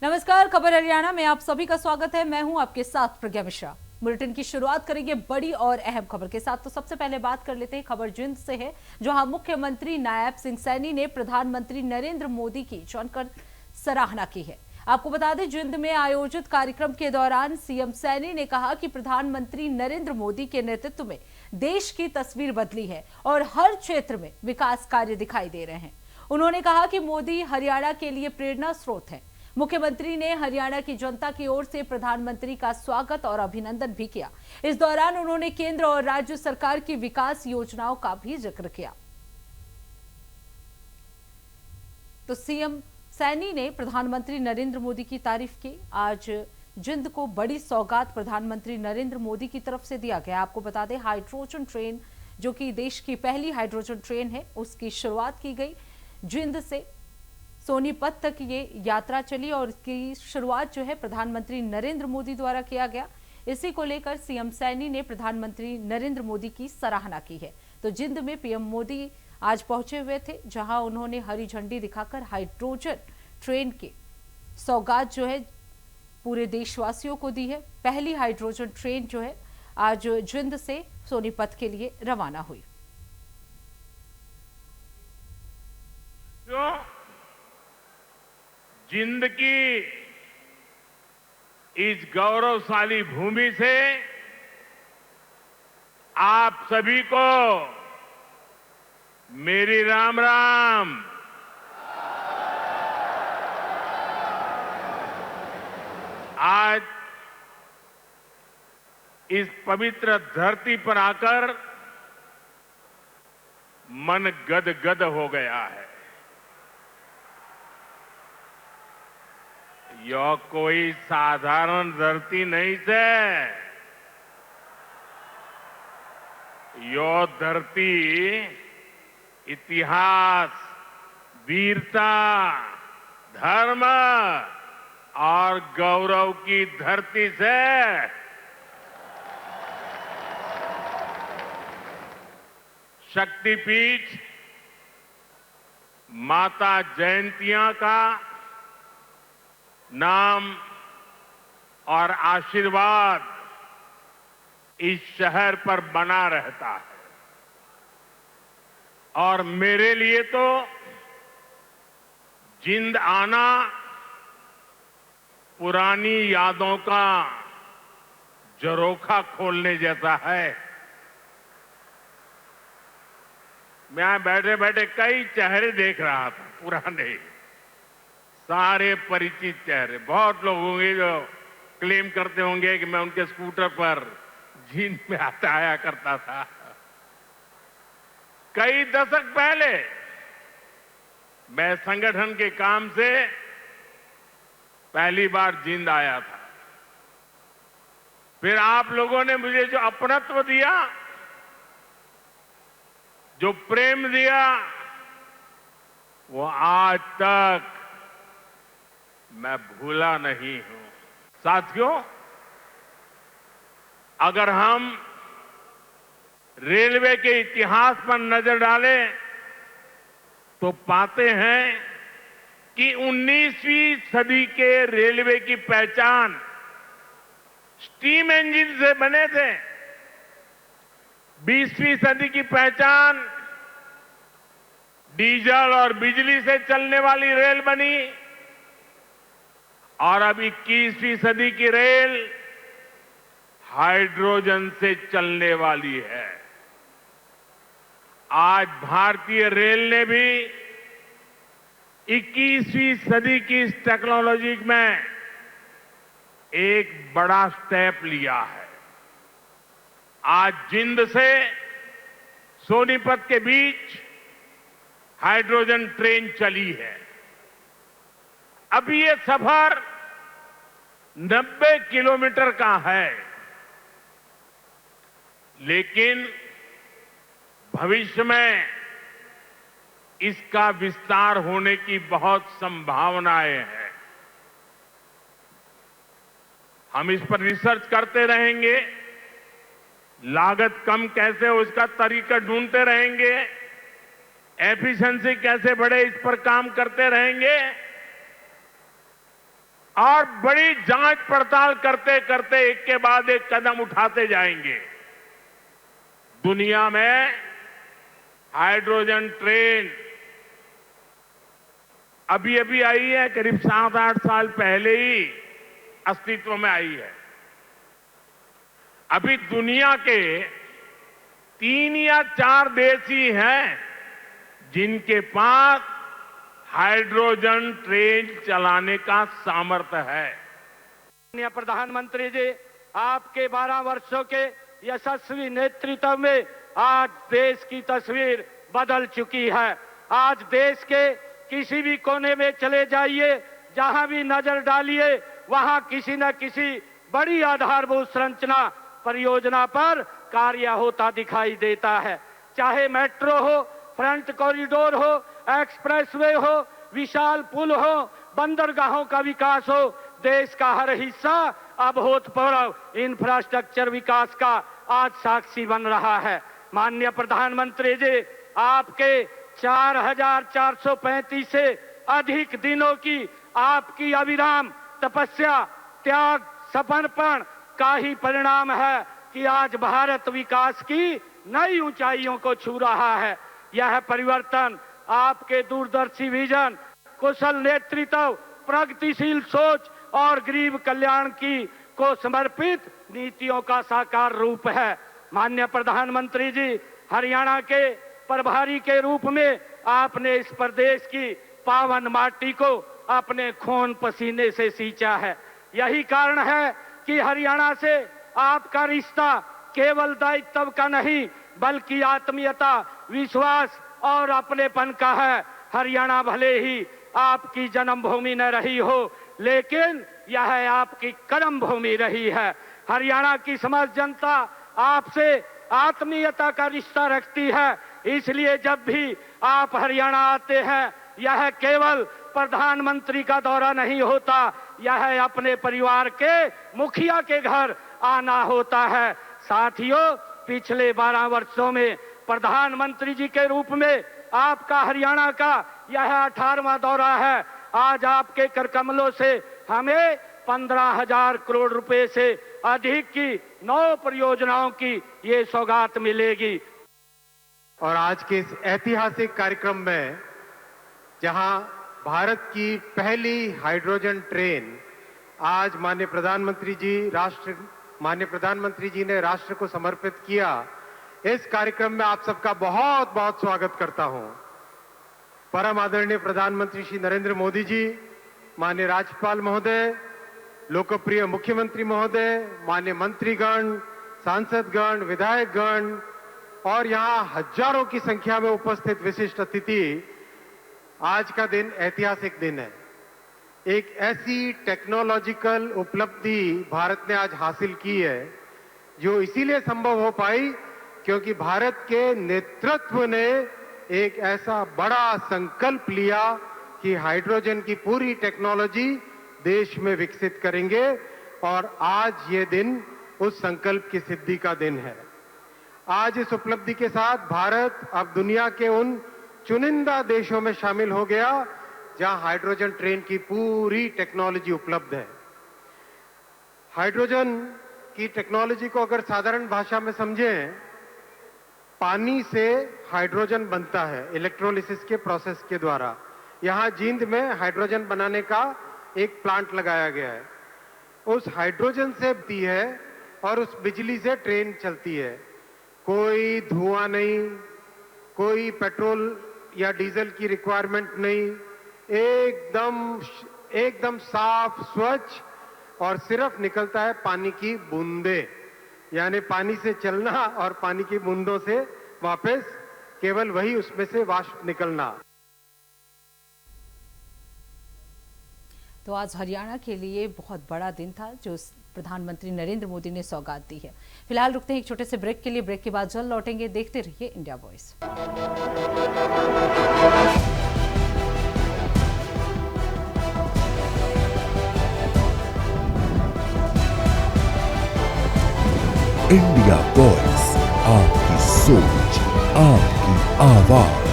नमस्कार, खबर हरियाणा में आप सभी का स्वागत है। मैं हूं आपके साथ प्रज्ञा मिश्रा। बुलेटिन की शुरुआत करेंगे बड़ी और अहम खबर के साथ। तो सबसे पहले बात कर लेते हैं, खबर जिंद से है, जहां मुख्यमंत्री नायब सिंह सैनी ने प्रधानमंत्री नरेंद्र मोदी की जमकर सराहना की है। आपको बता दें, जिंद में आयोजित कार्यक्रम के दौरान सीएम सैनी ने कहा कि प्रधानमंत्री नरेंद्र मोदी के नेतृत्व में देश की तस्वीर बदली है और हर क्षेत्र में विकास कार्य दिखाई दे रहे हैं। उन्होंने कहा कि मोदी हरियाणा के लिए प्रेरणा स्रोत है। मुख्यमंत्री ने हरियाणा की जनता की ओर से प्रधानमंत्री का स्वागत और अभिनंदन भी किया। इस दौरान उन्होंने केंद्र और राज्य सरकार की विकास योजनाओं का भी जिक्र किया। तो सीएम सैनी ने प्रधानमंत्री नरेंद्र मोदी की तारीफ की। आज जिंद को बड़ी सौगात प्रधानमंत्री नरेंद्र मोदी की तरफ से दिया गया। आपको बता दें, हाइड्रोजन ट्रेन, जो कि देश की पहली हाइड्रोजन ट्रेन है, उसकी शुरुआत की गई। जिंद से सोनीपत तक ये यात्रा चली और इसकी शुरुआत जो है प्रधानमंत्री नरेंद्र मोदी द्वारा किया गया। इसी को लेकर सीएम सैनी ने प्रधानमंत्री नरेंद्र मोदी की सराहना की है। तो जिंद में पीएम मोदी आज पहुंचे हुए थे, जहां उन्होंने हरी झंडी दिखाकर हाइड्रोजन ट्रेन की सौगात जो है पूरे देशवासियों को दी है। पहली हाइड्रोजन ट्रेन जो है आज जिंद से सोनीपत के लिए रवाना हुई। जिंद की इस गौरवशाली भूमि से आप सभी को मेरी राम राम। आज इस पवित्र धरती पर आकर मन गदगद हो गया है। यह कोई साधारण धरती नहीं से, यह धरती इतिहास, वीरता, धर्म और गौरव की धरती से शक्तिपीठ माता जयंतिया का नाम और आशीर्वाद इस शहर पर बना रहता है। और मेरे लिए तो जिंद आना पुरानी यादों का झरोखा खोलने जैसा है। मैं बैठे बैठे कई चेहरे देख रहा था, पुराने, सारे परिचित चेहरे। बहुत लोग होंगे जो क्लेम करते होंगे कि मैं उनके स्कूटर पर जिंद में आया करता था। कई दशक पहले मैं संगठन के काम से पहली बार जिंद आया था। फिर आप लोगों ने मुझे जो अपनत्व दिया, जो प्रेम दिया, वो आज तक मैं भूला नहीं हूं। साथियों, अगर हम रेलवे के इतिहास पर नजर डालें तो पाते हैं कि 19वीं सदी के रेलवे की पहचान स्टीम इंजन से बने थे। 20वीं सदी की पहचान डीजल और बिजली से चलने वाली रेल बनी और अब 21वीं सदी की रेल हाइड्रोजन से चलने वाली है। आज भारतीय रेल ने भी 21वीं सदी की इस टेक्नोलॉजी में एक बड़ा स्टेप लिया है। आज जिंद से सोनीपत के बीच हाइड्रोजन ट्रेन चली है। अभी ये सफर 90 किलोमीटर का है, लेकिन भविष्य में इसका विस्तार होने की बहुत संभावनाएं हैं। हम इस पर रिसर्च करते रहेंगे, लागत कम कैसे हो इसका तरीका ढूंढते रहेंगे, एफिशिएंसी कैसे बढ़े इस पर काम करते रहेंगे। और बड़ी जांच पड़ताल करते करते एक के बाद एक कदम उठाते जाएंगे। दुनिया में हाइड्रोजन ट्रेन अभी अभी आई है, करीब 7-8 साल पहले ही अस्तित्व में आई है। अभी दुनिया के 3 या 4 देश ही हैं जिनके पास हाइड्रोजन ट्रेन चलाने का सामर्थ्य है। माननीय प्रधानमंत्री जी, आपके 12 वर्षों के यशस्वी नेतृत्व में आज देश की तस्वीर बदल चुकी है। आज देश के किसी भी कोने में चले जाइए, जहां भी नजर डालिए, वहां किसी न किसी बड़ी आधारभूत संरचना परियोजना पर कार्य होता दिखाई देता है। चाहे मेट्रो हो, फ्रंट कॉरिडोर हो, एक्सप्रेसवे हो, विशाल पुल हो, बंदरगाहों का विकास हो, देश का हर हिस्सा अभूतपूर्व इंफ्रास्ट्रक्चर विकास का आज साक्षी बन रहा है। माननीय प्रधानमंत्री जी, आपके 4,435 से अधिक दिनों की आपकी अविराम तपस्या, त्याग, समर्पण का ही परिणाम है कि आज भारत विकास की नई ऊंचाइयों को छू रहा है। यह परिवर्तन आपके दूरदर्शी विजन, कुशल नेतृत्व, प्रगतिशील सोच और गरीब कल्याण की को समर्पित नीतियों का साकार रूप है। माननीय प्रधानमंत्री जी, हरियाणा के प्रभारी के रूप में आपने इस प्रदेश की पावन माटी को अपने खून पसीने से सींचा है। यही कारण है कि हरियाणा से आपका रिश्ता केवल दायित्व का नहीं, बल्कि आत्मीयता, विश्वास और अपनेपन का है। हरियाणा भले ही आपकी जन्मभूमि न रही हो, लेकिन यह आपकी कर्म भूमि रही है। हरियाणा की समस्त जनता आपसे आत्मीयता का रिश्ता रखती है। इसलिए जब भी आप हरियाणा आते हैं, यह केवल प्रधानमंत्री का दौरा नहीं होता, यह अपने परिवार के मुखिया के घर आना होता है। साथियों, पिछले 12 वर्षों में प्रधानमंत्री जी के रूप में आपका हरियाणा का यह 18वां दौरा है। आज आपके कर कमलों से हमें 15,000 करोड़ रुपए से अधिक की 9 परियोजनाओं की ये सौगात मिलेगी। और आज के इस ऐतिहासिक कार्यक्रम में, जहां भारत की पहली हाइड्रोजन ट्रेन आज माननीय प्रधानमंत्री जी ने राष्ट्र को समर्पित किया, इस कार्यक्रम में आप सबका बहुत बहुत स्वागत करता हूं। परम आदरणीय प्रधानमंत्री श्री नरेंद्र मोदी जी, माननीय राज्यपाल महोदय, लोकप्रिय मुख्यमंत्री महोदय, माननीय मंत्रीगण, सांसदगण, विधायकगण और यहां हजारों की संख्या में उपस्थित विशिष्ट अतिथि, आज का दिन ऐतिहासिक दिन है। एक ऐसी टेक्नोलॉजिकल उपलब्धि भारत ने आज हासिल की है जो इसीलिए संभव हो पाई क्योंकि भारत के नेतृत्व ने एक ऐसा बड़ा संकल्प लिया कि हाइड्रोजन की पूरी टेक्नोलॉजी देश में विकसित करेंगे, और आज ये दिन उस संकल्प की सिद्धि का दिन है। आज इस उपलब्धि के साथ भारत अब दुनिया के उन चुनिंदा देशों में शामिल हो गया जहां हाइड्रोजन ट्रेन की पूरी टेक्नोलॉजी उपलब्ध है। हाइड्रोजन की टेक्नोलॉजी को अगर साधारण भाषा में समझें, पानी से हाइड्रोजन बनता है इलेक्ट्रोलिसिस के प्रोसेस के द्वारा। यहां जींद में हाइड्रोजन बनाने का एक प्लांट लगाया गया है। उस हाइड्रोजन से बनती है और उस बिजली से ट्रेन चलती है। कोई धुआं नहीं, कोई पेट्रोल या डीजल की रिक्वायरमेंट नहीं, एकदम साफ, स्वच्छ, और सिर्फ निकलता है पानी की बूंदे, यानी पानी से चलना और पानी की बूंदों से वापस केवल वही उसमें से वाष्प निकलना। तो आज हरियाणा के लिए बहुत बड़ा दिन था जो प्रधानमंत्री नरेंद्र मोदी ने सौगात दी है। फिलहाल रुकते हैं एक छोटे से ब्रेक के लिए। ब्रेक के बाद जल्द लौटेंगे। देखते रहिए इंडिया वॉइस। इंडिया वॉइस, आपकी सोच, आपकी आवाज।